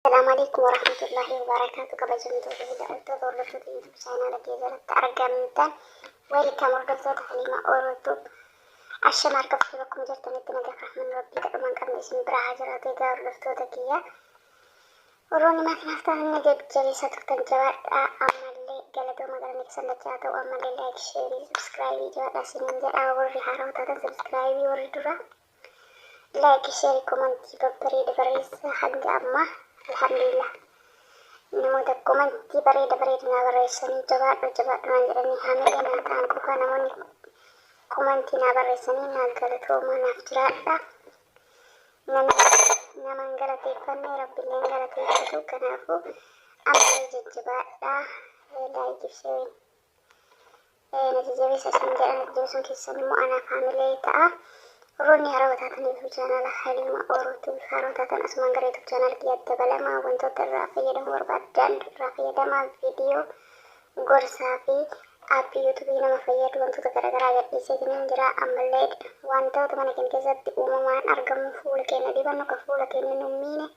Assalamualaikum warahmatullahi wabarakatuh. Kabajamtoota hidhattoota hordoftoota YouTube chaanala kee jalatti argamtan welcome hordoftoota Haliima Orootub. Ashama harkaftuu bakkuma jirtanitti nagaa rahman rabbii kadhumaan qabne isin bira haa jiraatu. Egaa hordoftoota kiyya Orooni maakinaaf ta'an nagaa jabeessaa turtan jabaadhaa. Ammallee galatooma gara nixan dachaa ta'u ammallee like share subscribe jabaadhaa isiniin jedhaa. Warri haaraa taatan subscribe, warri dura like share commentii babbareeda bareessa hanga ammaa alhamdulillah namoota komantii bareeda naa barreessanii jabaadhu waan jedhanii hamilee naa ta'an qofa namoonni komantii naa barreessanii naa galatoomaa naaf jiraadha. Naman galateeffannee rabbiilleen galateeffatu. Kanaafuu ammallee jajjabaadha. Laayikii fi jabeessa isin jedhan jabeessuun keessan immoo anaaf hamilee ta'a. Orooni haaraa taatan YouTube chaanala Haliima Orootub haaraa taatan asumaan gara YouTube chaanala kiyyaatti dabalamaa wantoota irraa fayyadamuu barbaadan irraa fayyadamaa viidiyoo gorsaa fi aappii YouTube nama fayyadu wantoota garaagaraa gadhiiseetiin jira. Ammallee wantoota mana keenya keessatti uumamaan argamu fuula keenya dibannu ka fuula keenya nu miine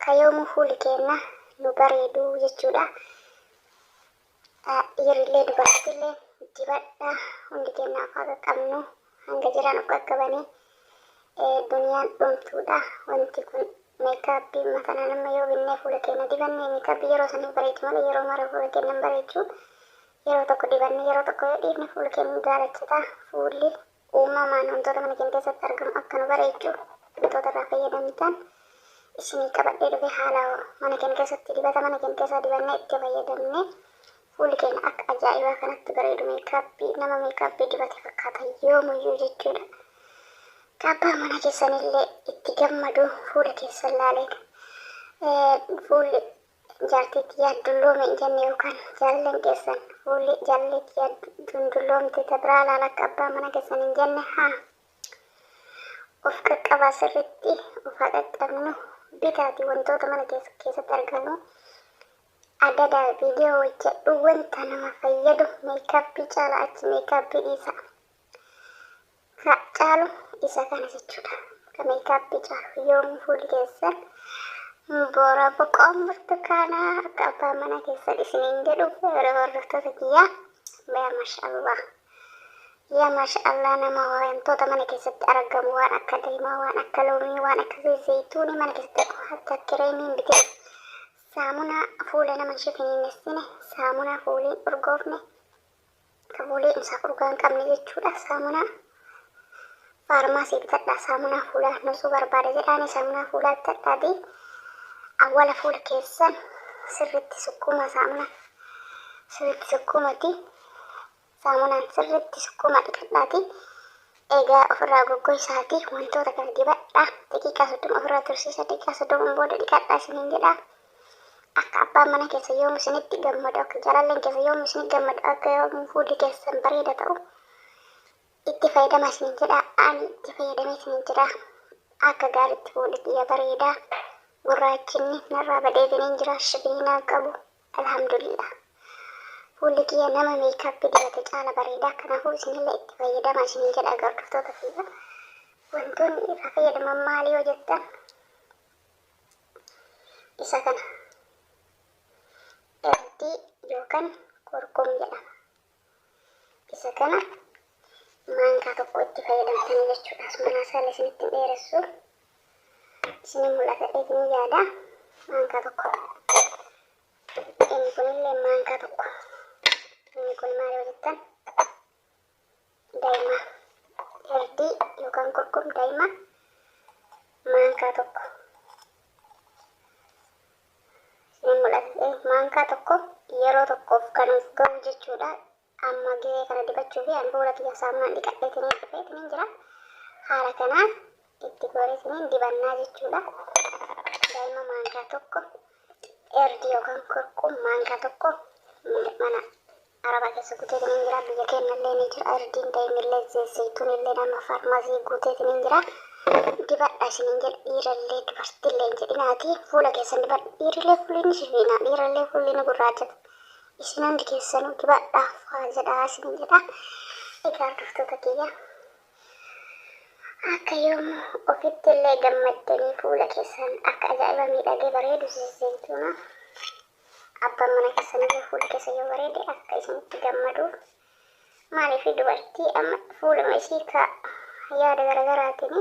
ka yoomuu fuuli keenya nu bareedu jechuudha. Dhiirillee dubartillee dibadha hundi keenya afaa qabnu hanga jiran of qaqqabanii duniyaan dhumtuudha. Wanti kun meekaappii mataa nama yoo binnee fuula keenya dibannee meekaappii yeroo sanii bareechu malee yeroo mara fuula keenya bareechu yeroo tokko dibannee yeroo tokko yoo dhiifne fuula keenya jaalachata. Fuulli uumamaan wantoota mana keenya keessatti argamu akka nu bareechu wantoota irraa fayyadamtan isinii qabadhee dhufe haala mana keenya keessatti dibata mana keenya keessaa dibannee itti fayyadamne fuulli keenya akka ajaa'ibaa kanatti bareedu. Meekaappii nama meekaappii dibate fakkaata yoomuyyuu jechuudha. Kaabbaa mana keessanillee itti gammadu fuula keessan laalee fuulli jaartiitti yaaddulloome hin jenne yookaan jaalalleen keessan fuulli jaalalleetti yaaddulloomte tabiraa laala akka abbaa mana keessan hin jenne haa of qaqqabaa sirriitti of haa qaqqabnu. Bitaati wantoota mana keessatti argamu adda viidiyoo hojjedhu wanta nama fayyadu meekaappii caala achi meekaappii dhiisa ka caalu isa kana jechuudha. Ka meekaappii caalu yoomuu fuulli keessan boora boqoon burtukaanaa akka abbaa mana keessan isiniin jedhu hordoftoota kiyyaa yaa maashaallah yaa maashaallah. Nama wantoota mana keessatti argamu waan akka diimaa waan akka loomii waan akka zayituunii mana keessatti akka kireemiin bitee saamunaa fuula nama shifiniinnessine saamunaa fuuliin urgoofne ka fuuliin isaa urgaa hin qabne jechuudha. Saamunaa faarmaasii bitadhaa saamunaa fuulaa nusuu barbaada jedhaani saamunaa fuulaa bitadhaatii awwala fuula keessan sirriitti sukkuma saamunaa sirriitti sukkumati saamunaan sirriitti sukkuma dhiqadhaatii egaa ofirraa goggoysaatii wantoota kana dibadhaa daqiiqaa 30 ofirraa tursiisa. Daqiiqaa 30 booda dhiqadhaa isiniin jedhaa. Akka abbaan mana keessa yoomuu isinitti gammadu akka jaalalleen keessa yoomuu isinitti gammadu akka yoomuu fuulli keessan bareeda ta'u itti fayyadamaa isiniin jedhaa. Ani itti fayyadamee isiniin jira akka gaariitti fuulli kiyya bareedaa gurraachinni narraa badee isiniin jira shibiinaa qabu alhamdulillah. Fuulli kiyya nama meekaappii dibate caala bareedaa. Kanaafuu isinillee itti fayyadamaa isiniin jedha. Hordoftoota kiyya wantoonni irraa fayyadaman maali yoo jettan isa kana Erdii yookaan kurkum jedhama. Isa kana maankaa tokko itti fayyadamtanii jechuudha. Asuma saalee isinitti dheeressu isin mul'ata eegni yaada. Maankaa tokko inni kunillee maankaa tokko. Inni kun maal yoo jettan daa'ima erdii yookaan kurkum daa'ima maankaa tokko. Maankaa tokko yeroo tokkoof kan of ga'u jechuudha. Amma gahee kana dibachuu fi fuula kiyya saamunaan dhiqadheetiniin dhufeetiniin jira. Haala kanaan itti goreetiniin dibannaa jechuudha. Daa'ima maankaa tokko erdii yookaan kurkum maankaa tokko mana arabaa keessa guuteetiniin jira. Biyya keenyallee ni jira erdiin daa'imillee zayituunillee nama faarmaasii guuteetiniin jira. dibadhaa isiniin jedha. Dhiirallee dubartillee hin jedhinaati fuula keessan dibadha. Dhiirallee fuulli sibiina, dhiirallee fuulli gurraachata. Isin hundi keessanuu dibadhaa faa jedhaa isiniin jedha. Egaa hordoftoota kiyya akka yommuu ofitti illee gammaddanii fuula keessan akka ajaa'iba miidhagee bareedu zayituuna abbaan mana keessanillee fuula keessa yoo bareede akka isinitti gammaduuf. Maaliif dubartii amma fuuluma ishii ka yaada garaagaraatiin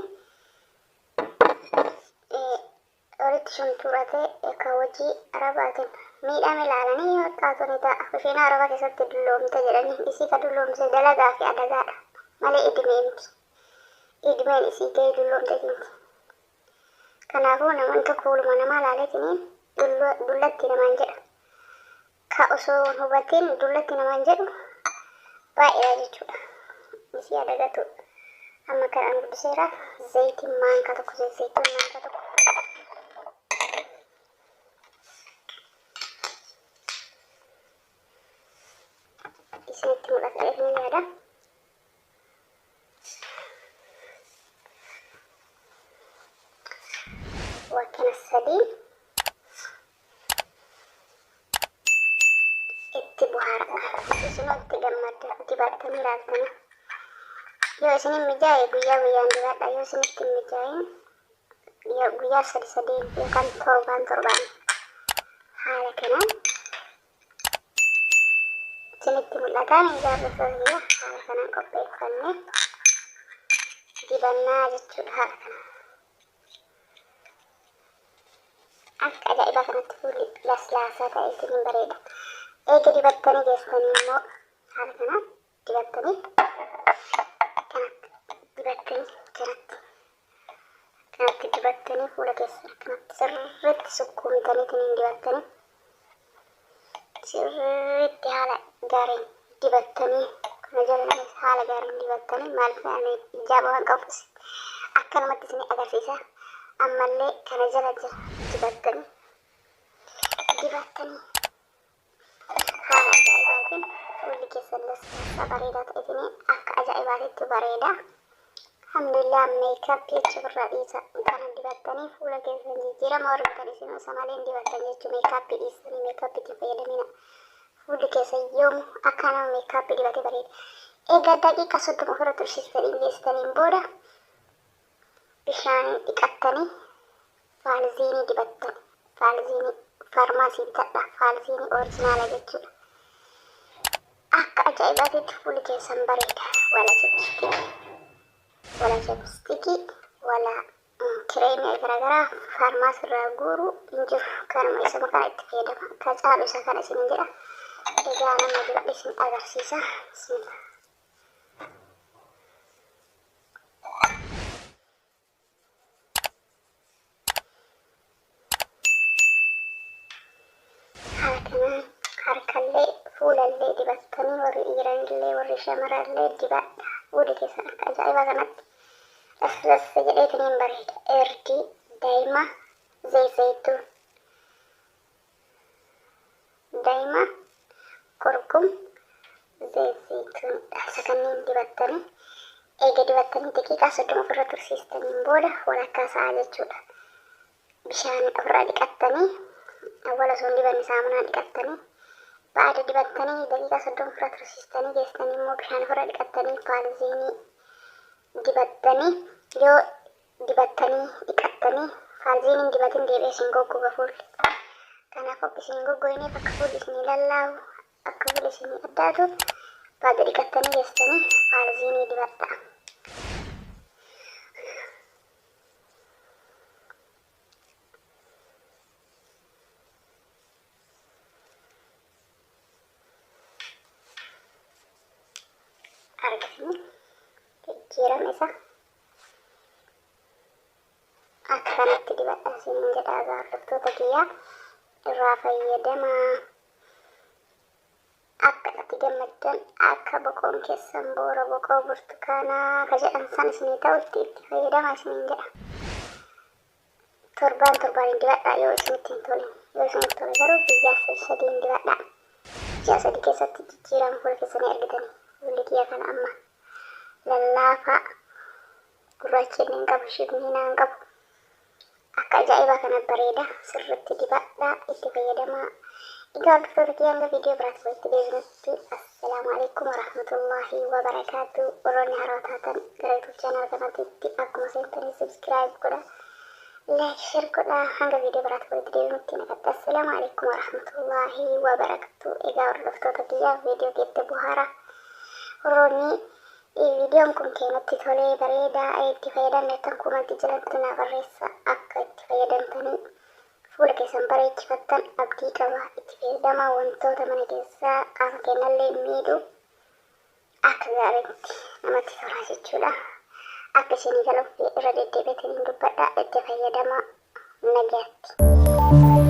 walitti shuntuuratee ka hojii arabaatiin miidhame ilaalanii xiqqaatonni ta'a. Isheen araba keessatti dulloomte jedhanii isii ka dulloomse dalagaa fi adagaadha malee idimee miti. Idimeen isii gahee dulloomte miti. Kanaafuu namoonni tokko fuuluma namaa ilaaleetiin dullatti namaan jedha. Ka osoo hubatiin dullatti namaan jedhu baay'eedha jechuudha. Isii adagatu amma kan an guddiseera zayitiin maankaa tokko zayituun maankaa tokko. Isinitti mul'ata jedhanii yaada. Wakkina sadii itti buhaara. Isinoo itti gammadda dibattanii ilaaltana. Yoo isinin mijaa'e guyyaa guyyaan dibadha. Yoo isinitti hin mijaa'in guyyaa sadii yookaan torbaan haala kanaan isinitti mul'atan ijaarrata haala kanaan qopheeffannee dibannaa jechuudha. Haala kanaan akka ajaa'ibaa kanatti fuulli laslaasaa ta'e isiniin bareeda. Eega dibattanii geessanii immoo haala kanaan dibattanii kanatti dibattanii fuula keessan kanatti sirriitti sukkuumtaniitiin dibattanii sirriitti haala gaariin dibattanii kana jala haala gaariin dibattanii maal ta'anii ijaaba waan qabus akkanumatti isin agarsiisa. Ammallee kana jala dibattanii haala ajaa'ibaatiin fuulli keessan laslaasaa bareedaa ta'eetiin akka ajaa'ibaatitti bareeda. Alhamdulillah meekaappii achirraa dhiisa kana dibattanii fuula keessan jijjiirama argitan isin osoo malee hin dibattan jechuun meekaappii dhiistanii meekaappiitti fayyadamina. Fuulli keessan yoomuu akka nama meekaappii dibatee bareeda. Egaa daqiiqa 30 ofirra tursiistanii geessitaniin booda bishaaniin dhiqattanii faalziinii dibattan. Faalziinii farmaasii bitadha. Faalziinii orijinaala jechuudha. Akka ajaa'ibaatitti fuulli keessan bareeda. Wala chapstikii wala kireemii garaagaraa farmaasirraa guuru hin jiru. Kanuma isuma kana itti fayyadama. Ka caalu isa kana isinin jedha. Egaa nama dibadhe isin agarsiisa. Bismillah. Haala kanaan harkallee fuulallee dibattanii warri dhiiranillee warri shamarrallee dibadha. Fuulli keessan akka ajaa'ibaa kanatti laslassa jedheetiniin bareeda. Erdii daa'ima zayituun daa'ima kurkum zayituunidha. Isa kanneen dibattanii eega dibattanii daqiiqaa 30 ofirra tursiistaniin booda walakkaa sa'a jechuudha. Bishaan ofirraa dhiqattanii awwaala osoo hin dibanne saamunaan dhiqattanii baada dibattanii daqiiqaa 30 ofirra tursiistanii geessanii immoo bishaan ofirra dhiqattanii faalziinii dibattanii yoo dibattanii dhiqattanii faalziiniin dibatin deebi'ee isin goggoga fuulli. Kanaaf akka isin goggoineef akka fuulli isinii lallaabu akka fuulli isinii addaatu baada dhiqattanii geessanii faalziinii dibadha. Argitanii jijjiirama isa akka kanatti dibadha isiniin jedha. Hordoftoota kiyyaa irraa fayyadamaa. Akka itti gammaddan akka boqoon keessan boora boqoo burtukaanaa ka jedhan san isinii ta'utti itti fayyadamaa isiniin jedha. Torbaan dibadha yoo isinitti hin tole. Yoo isinitti tole garuu guyyaa 3 dibadha. Ji'a 3 keessatti jijjiirama fuula keessanii argitanii. Fuulli kiyya kana amma lallaafaa gurraacha inni hin qabu, shifni hin qabu. Akka ajaa'ibaa kana bareeda sirriitti dibadhaa itti fayyadamaa. Egaa hordoftoota kiyya hanga viidiyoo biraatti walitti deebinutti assalaamu alaikum warahmatullahi wabarakaatu. Warroonni haaraa taatan gara YouTube channel kanaatti akkuma seentanii subscribe godha, like, share godha. Hanga viidiyoo biraatti walitti deebinutti nagaatti. Assalaamu alaikum warahmatullahi wabarakaatu. Egaa hordoftoota kiyya viidiyoo keetti buhaara. Warroonni videoon kun keenyatti tolee bareedaa itti fayyadamtan kumanti jirantu na barreessa akka itti fayyadamtanii fuula keessan bareechifattan abdii qaba. Itti fayyadamaa wantoota mana keessaa qaama keenyallee miidhu akka gaariitti namatti tolaa jechuudha. Akka isinii galuuf irra deddeebiitanii dubbadhaa, itti fayyadamaa. Nagaatti.